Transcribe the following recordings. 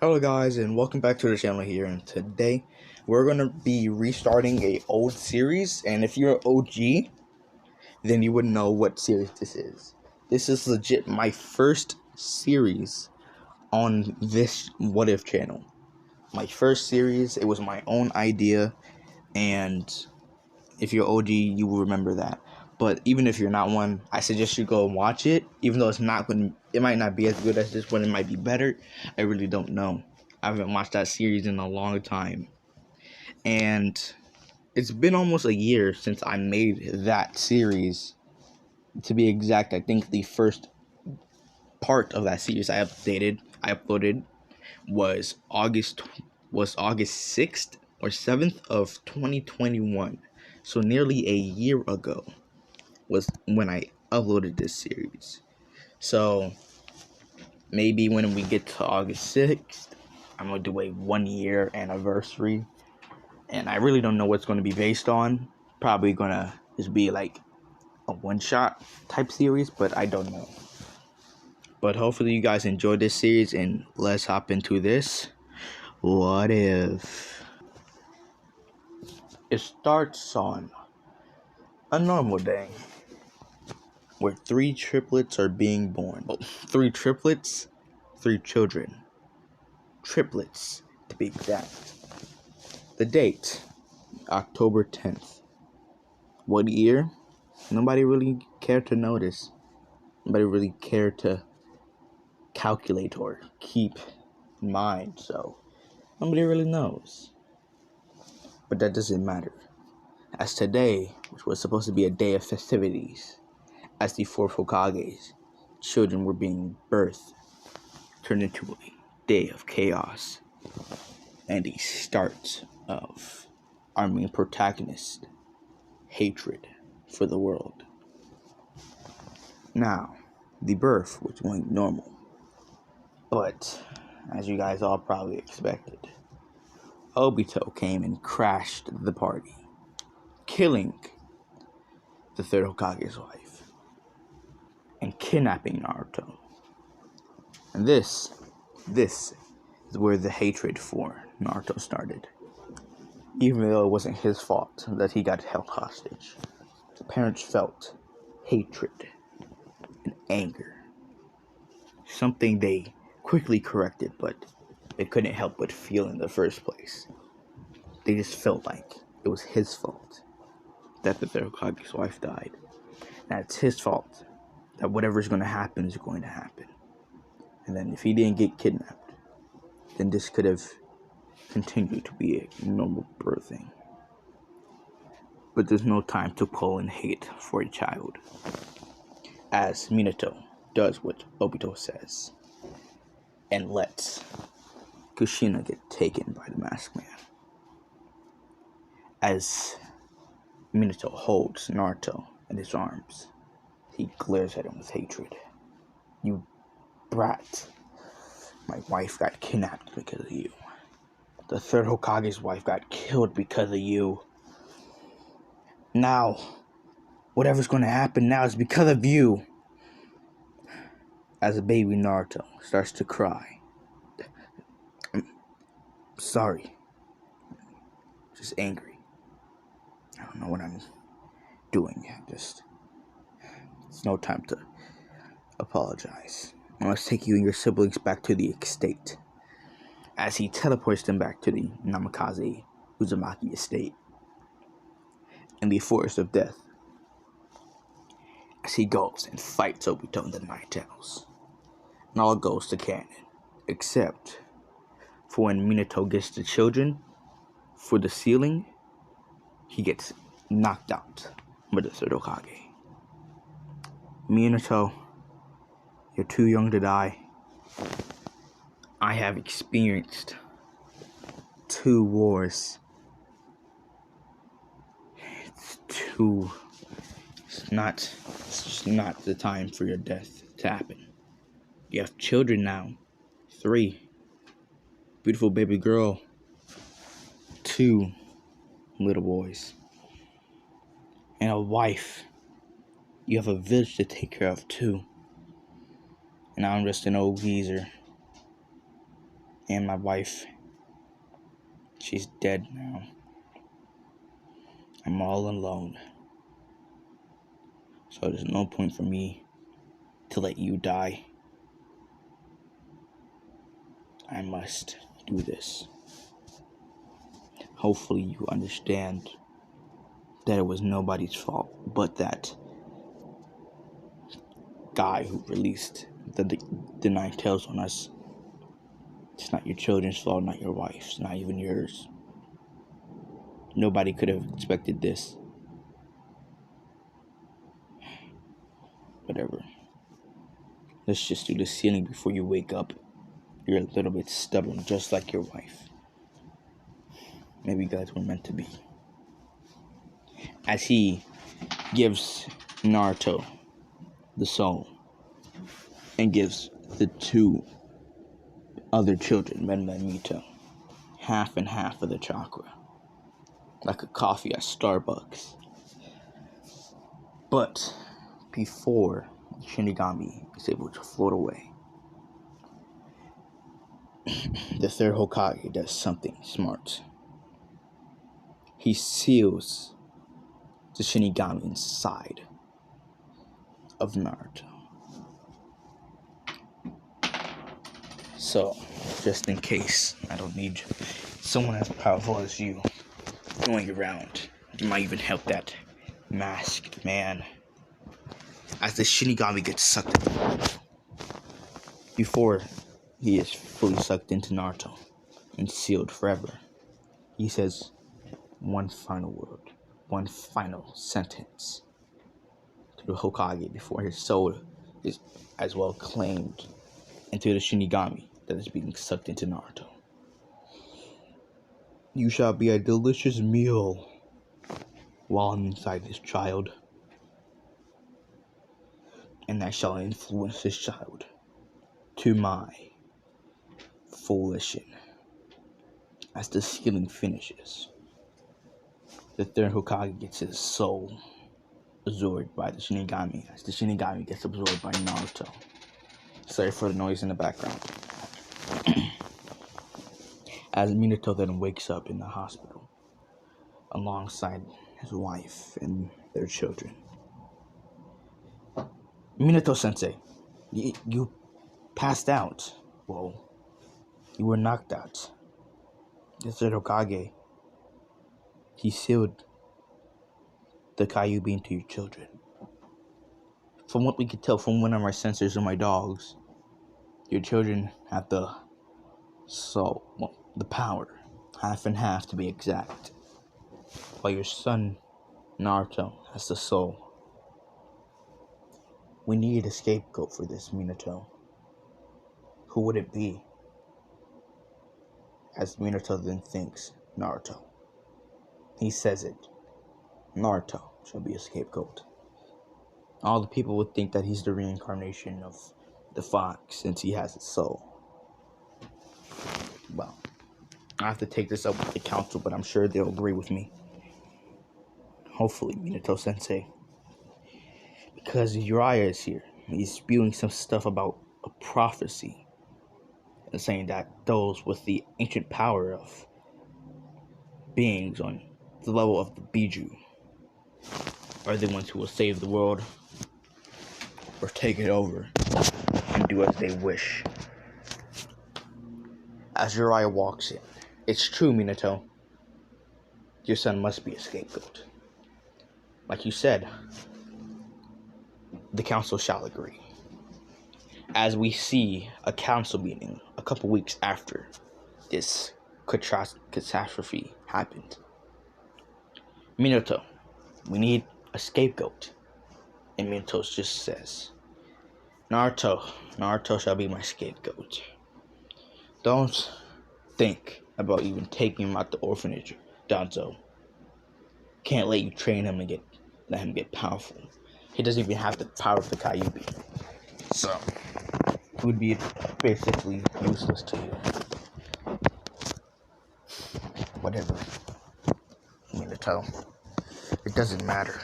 Hello guys, and welcome back to the channel here, and today we're going to be restarting a old series. And if you're an OG, then you would know what series this is. This is legit my first series on this What If channel. My first series, it was my own idea, and if you're OG, you will remember that. But even if you're not one, I suggest you go and watch it. Even though it might not be as good as this one, it might be better. I really don't know. I haven't watched that series in a long time. And it's been almost a year since I made that series. To be exact, I think the first part of that series I uploaded was August 6th or 7th of 2021. So nearly a year ago was when I uploaded this series. So maybe when we get to August 6th, I'm going to do a 1 year anniversary. And I really don't know what's going to be based on. Probably going to just be like a one-shot type series, but I don't know. But hopefully you guys enjoyed this series, and let's hop into this. What if? It starts on a normal day where 3 triplets are being born. Well, 3 triplets, 3 children. Triplets, to be exact. The date, October 10th. What year? Nobody really cared to notice. Nobody really cared to calculate or keep in mind, so nobody really knows. But that doesn't matter, as today, which was supposed to be a day of festivities, as the 4 Hokage's children were being birthed, turned into a day of chaos and the start of our main protagonist hatred for the world. Now, the birth was going normal, but as you guys all probably expected, Obito came and crashed the party, killing the 3rd Hokage's wife and kidnapping Naruto. And this is where the hatred for Naruto started. Even though it wasn't his fault that he got held hostage, the parents felt hatred and anger. Something they quickly corrected, but they couldn't help but feel in the first place. They just felt like it was his fault that the 3rd Hokage's wife died. And it's his fault that whatever's going to happen is going to happen. And then if he didn't get kidnapped, then this could have continued to be a normal birthing. But there's no time to pull in hate for a child, as Minato does what Obito says and lets Kushina get taken by the masked man. As Minato holds Naruto in his arms, he glares at him with hatred. "You brat. My wife got kidnapped because of you. The 3rd Hokage's wife got killed because of you. Now, whatever's going to happen now is because of you." As a baby Naruto starts to cry. "I'm sorry. Just angry. I don't know what I'm doing. It's no time to apologize. Let's take you and your siblings back to the estate." As he teleports them back to the Namikaze Uzumaki estate in the Forest of Death. As he goes and fights Obito in the Night Tunnels. And all goes to canon, except for when Minato gets the children for the sealing, he gets knocked out by the 3rd Hokage. "Minato, you're too young to die. I have experienced 2 wars. It's just not the time for your death to happen. You have children now. 3. Beautiful baby girl. 2 little boys. And a wife. You have a village to take care of too. And I'm just an old geezer. And my wife, she's dead now. I'm all alone. So there's no point for me to let you die. I must do this. Hopefully you understand that it was nobody's fault but that guy who released the 9 tails on us. It's not your children's fault, not your wife's, not even yours. Nobody could have expected this. Whatever. Let's just do the ceiling before you wake up. You're a little bit stubborn, just like your wife. Maybe you guys were meant to be. As he gives Naruto the soul and gives the 2 other children, Menma and Mito, half and half of the chakra. Like a coffee at Starbucks. But before Shinigami is able to float away, the 3rd Hokage does something smart. He seals the Shinigami inside of Naruto. So, just in case, I don't need someone as powerful as you going around. You might even help that masked man. As the Shinigami gets sucked in, before he is fully sucked into Naruto and sealed forever, he says one final word, one final sentence to the Hokage before his soul is as well claimed into the Shinigami that is being sucked into Naruto. You shall be a delicious meal while I'm inside this child, and I shall influence this child to my fruition. As the sealing finishes, the 3rd Hokage gets his soul absorbed by the Shinigami, as the Shinigami gets absorbed by Naruto. Sorry for the noise in the background. As Minato then wakes up in the hospital, alongside his wife and their children. Minato-sensei, you passed out. Well, you were knocked out. The 3rd Hokage, he sealed the Kyuubi into your children. From what we could tell from one of my sensors and my dogs, your children have the power, half and half to be exact, while your son Naruto has the soul. We need a scapegoat for this, Minato. Who would it be? As Minato then thinks, Naruto. He says it. Naruto shall be a scapegoat. All the people would think that he's the reincarnation of the fox since he has its soul. Well, I have to take this up with the council, but I'm sure they'll agree with me. Hopefully, Minato-sensei. Because Uriah is here. He's spewing some stuff about a prophecy. And saying that those with the ancient power of beings on the level of the Biju are the ones who will save the world or take it over and do as they wish. As Uriah walks in, it's true, Minato. Your son must be a scapegoat. Like you said, the council shall agree. As we see a council meeting a couple weeks after this catastrophe happened. Minato, we need a scapegoat. And Minato just says, Naruto shall be my scapegoat. Don't think about even taking him out the orphanage, Danzo. Can't let you train him and let him get powerful. He doesn't even have the power of the Kyuubi. So, it would be basically useless to you. Whatever. Minato. It doesn't matter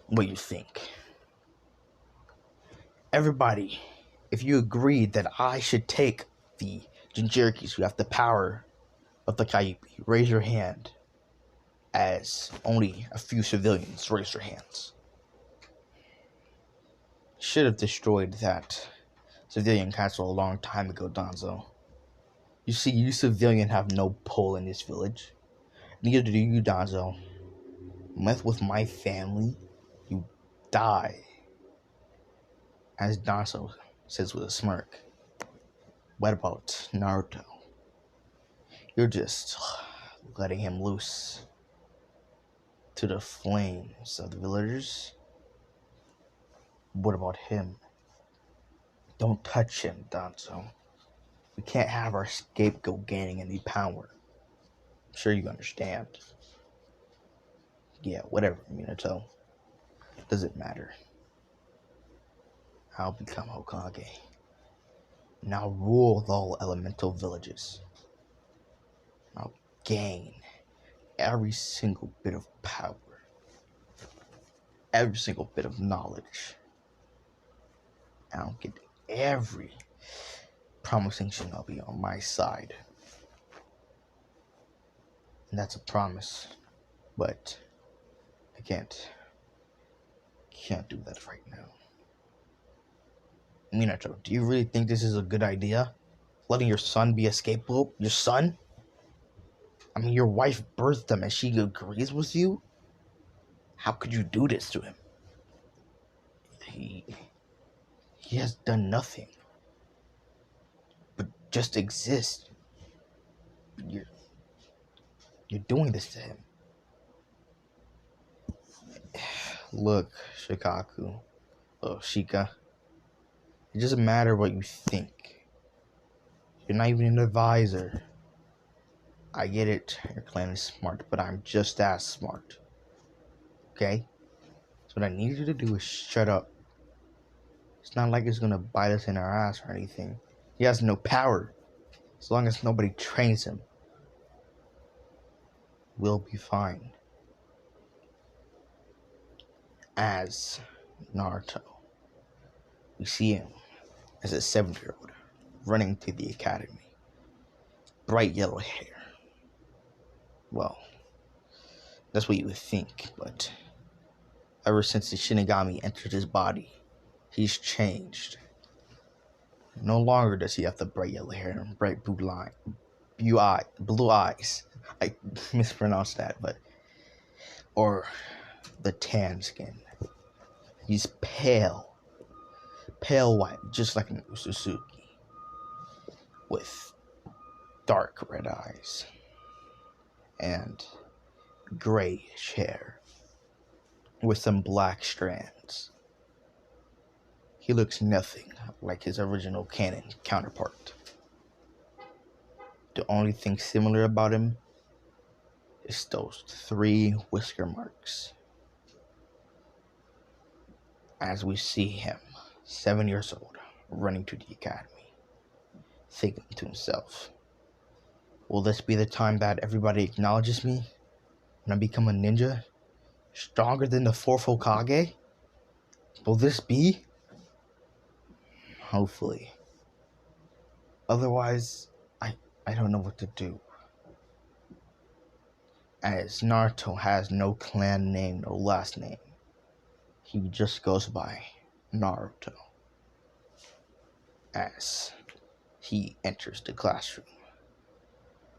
what you think. Everybody, if you agreed that I should take the Jinchurikis who have the power of the Kaipi, raise your hand. As only a few civilians raise their hands. Should have destroyed that civilian castle a long time ago, Danzo. You see, you civilian have no pull in this village. Neither do you, Danzo. Mess with my family, you die. As Danzo says with a smirk. What about Naruto? You're just letting him loose to the flames of the villagers. What about him? Don't touch him, Danzo. We can't have our scapegoat gaining any power. I'm sure you understand. Yeah, whatever, Minato. Doesn't matter. I'll become Hokage. Now rule all elemental villages. I'll gain every single bit of power. Every single bit of knowledge. I'll get every promising shinobi on my side. And that's a promise. But I can't do that right now. Minato, do you really think this is a good idea? Letting your son be a scapegoat? Your son? I mean, your wife birthed him and she agrees with you? How could you do this to him? He has done nothing. But just exist. You're doing this to him. Look, Shikaku. Oh, Shika. It doesn't matter what you think. You're not even an advisor. I get it. Your clan is smart, but I'm just as smart. Okay? So what I need you to do is shut up. It's not like it's gonna bite us in our ass or anything. He has no power. As long as nobody trains him, we'll be fine. As Naruto, we see him as a 7-year-old running to the academy. Bright yellow hair. Well, that's what you would think, but ever since the Shinigami entered his body, he's changed. No longer does he have the bright yellow hair and bright blue eyes. I mispronounced that, but or the tan skin. He's pale white, just like an Ususuki, with dark red eyes and grayish hair with some black strands. He looks nothing like his original canon counterpart. The only thing similar about him is those 3 whisker marks. As we see him, 7 years old, running to the academy, thinking to himself, will this be the time that everybody acknowledges me when I become a ninja? Stronger than the 4th Hokage? Will this be? Hopefully. Otherwise, I don't know what to do. As Naruto has no clan name, no last name. He just goes by Naruto. As he enters the classroom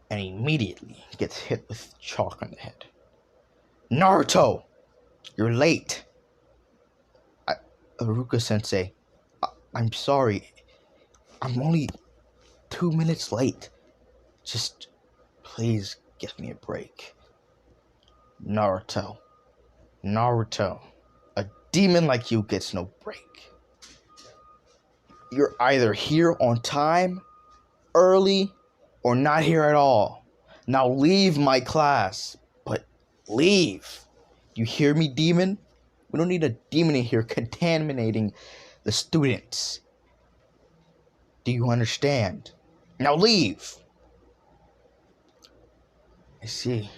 and immediately gets hit with chalk on the head. Naruto! You're late! Aruka-sensei, I'm sorry. I'm only 2 minutes late. Just please give me a break. Naruto. A demon like you gets no break. You're either here on time, early, or not here at all. Now leave my class. But leave. You hear me, demon? We don't need a demon in here contaminating the students. Do you understand? Now leave. I see.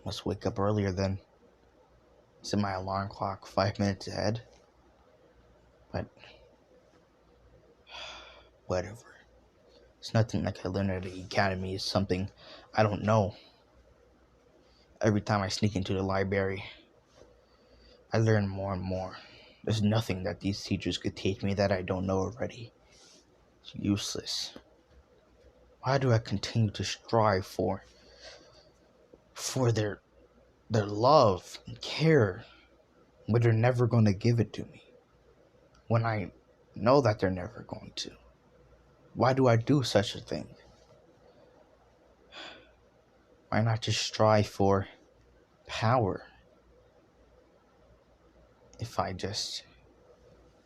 Must wake up earlier then. Set my alarm clock 5 minutes ahead. But whatever. It's nothing like I learned at the academy. It's something I don't know. Every time I sneak into the library, I learn more and more. There's nothing that these teachers could teach me that I don't know already. It's useless. Why do I continue to strive for their love and care when they're never going to give it to me? When I know that they're never going to. Why do I do such a thing? Why not just strive for power? If I just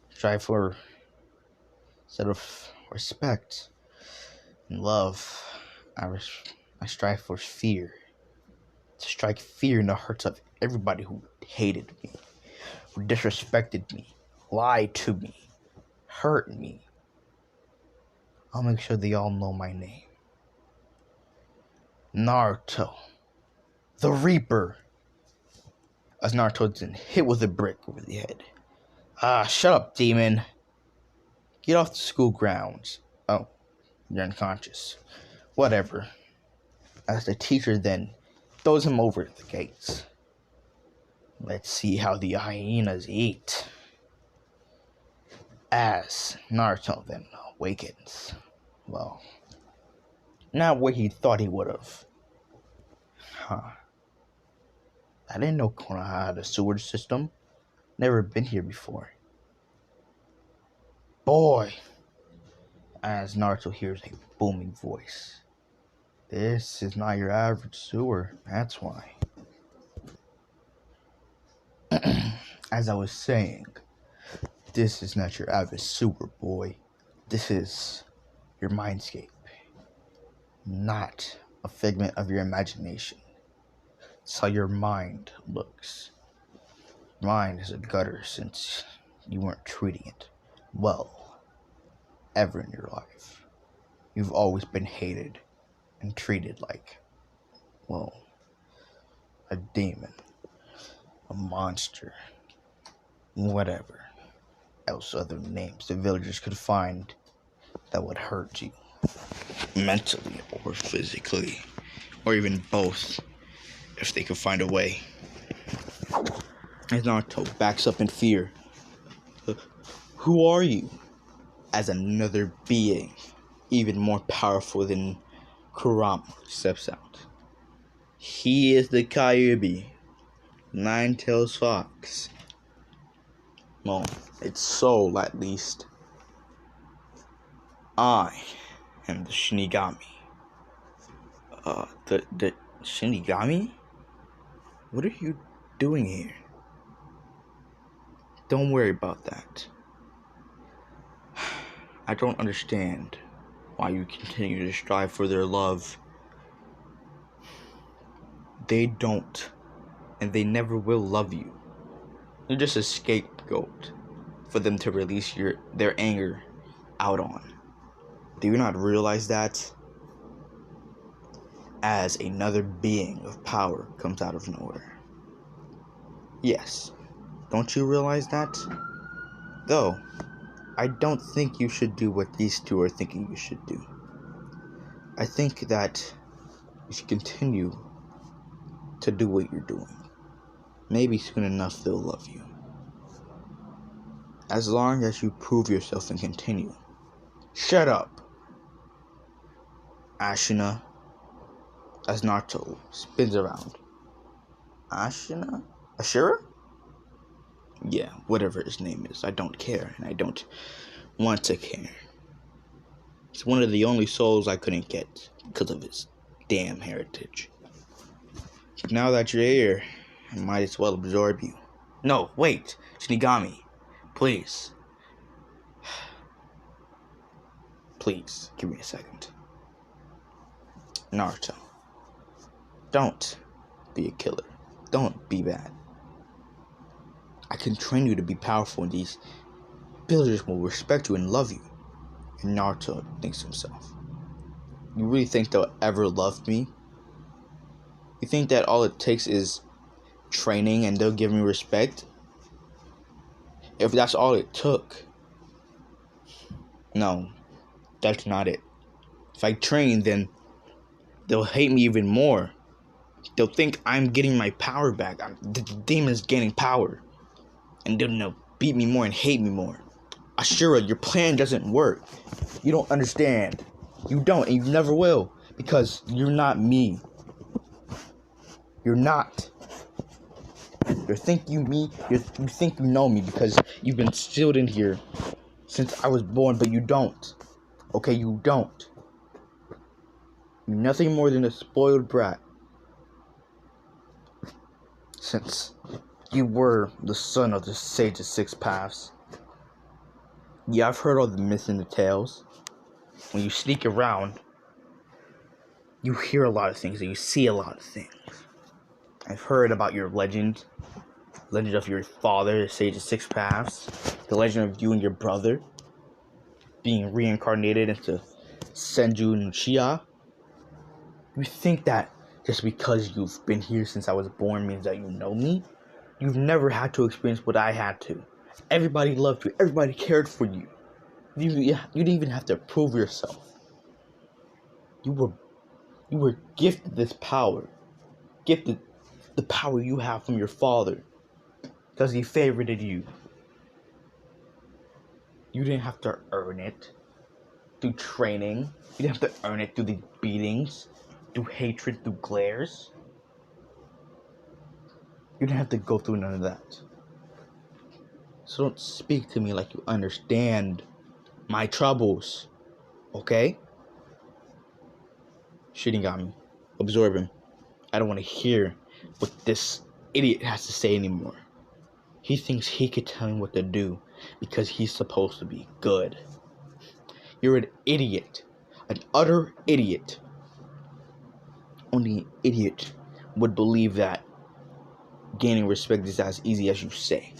strive for, instead of respect and love, I strive for fear. To strike fear in the hearts of everybody who hated me, who disrespected me, lied to me, hurt me. I'll make sure they all know my name. Naruto, the Reaper. As Naruto isn't hit with a brick over the head. Ah, shut up, demon. Get off the school grounds. Oh, you're unconscious. Whatever. As the teacher then throws him over the gates. Let's see how the hyenas eat. As Naruto then awakens. Well, not where he thought he would have. I didn't know Konoha had a sewer system. Never been here before. Boy! As Naruto hears a booming voice. This is not your average sewer, that's why. As I was saying, this is not your average sewer, boy. This is your mindscape. Not a figment of your imagination. It's how your mind looks. Mind is a gutter since you weren't treating it well ever in your life. You've always been hated and treated like, well, a demon, a monster, whatever else other names the villagers could find that would hurt you mentally or physically, or even both if they could find a way. As Naruto backs up in fear. Who are you? As another being, even more powerful than Kurama, steps out. He is the Kyuubi, Nine-Tailed Fox. Well, its soul at least. I am the Shinigami. The Shinigami? What are you doing here? Don't worry about that. I don't understand why you continue to strive for their love. They don't, and they never will love you. You're just a scapegoat for them to release their anger out on. Do you not realize that? As another being of power comes out of nowhere. Yes, don't you realize that? Though, I don't think you should do what these two are thinking you should do. I think that you should continue to do what you're doing. Maybe soon enough they'll love you. As long as you prove yourself and continue. Shut up! Ashina, as Naruto spins around. Ashira? Yeah, whatever his name is. I don't care, and I don't want to care. It's one of the only souls I couldn't get because of his damn heritage. Now that you're here, I might as well absorb you. No, wait, Shinigami, please. Please, give me a second. Naruto, don't be a killer. Don't be bad. I can train you to be powerful, and these villagers will respect you and love you. And Naruto thinks to himself, you really think they'll ever love me? You think that all it takes is training and they'll give me respect? If that's all it took. No, that's not it. If I train, then they'll hate me even more. They'll think I'm getting my power back. The demon's gaining power. And then they'll beat me more and hate me more. Ashura, your plan doesn't work. You don't understand. You don't, and you never will. Because you're not me. You're not. You think you think you know me because you've been sealed in here since I was born, but you don't. Okay, you don't. You're nothing more than a spoiled brat. Since you were the son of the Sage of Six Paths. Yeah, I've heard all the myths and the tales. When you sneak around, you hear a lot of things and you see a lot of things. I've heard about your legend of your father, the Sage of Six Paths, the legend of you and your brother being reincarnated into Senju Nuchiya. You think that just because you've been here since I was born means that you know me? You've never had to experience what I had to. Everybody loved you. Everybody cared for you. You didn't even have to prove yourself. You were gifted this power. Gifted the power you have from your father. Because he favorited you. You didn't have to earn it through training. You didn't have to earn it through the beatings, through hatred, through glares. You didn't have to go through none of that. So don't speak to me like you understand my troubles. Okay? Shinigami. Absorb him. I don't want to hear what this idiot has to say anymore. He thinks he could tell me what to do because he's supposed to be good. You're an idiot. An utter idiot. Only an idiot would believe that gaining respect is as easy as you say.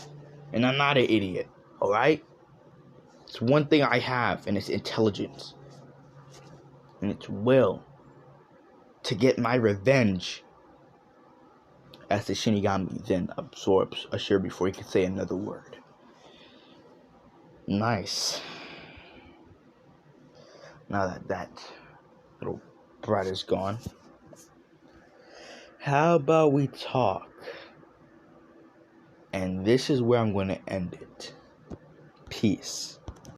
And I'm not an idiot, alright? It's one thing I have, and it's intelligence. And it's will to get my revenge. As the Shinigami then absorbs Ashura before he can say another word. Nice. Now that little brat is gone, how about we talk? And this is where I'm going to end it. Peace.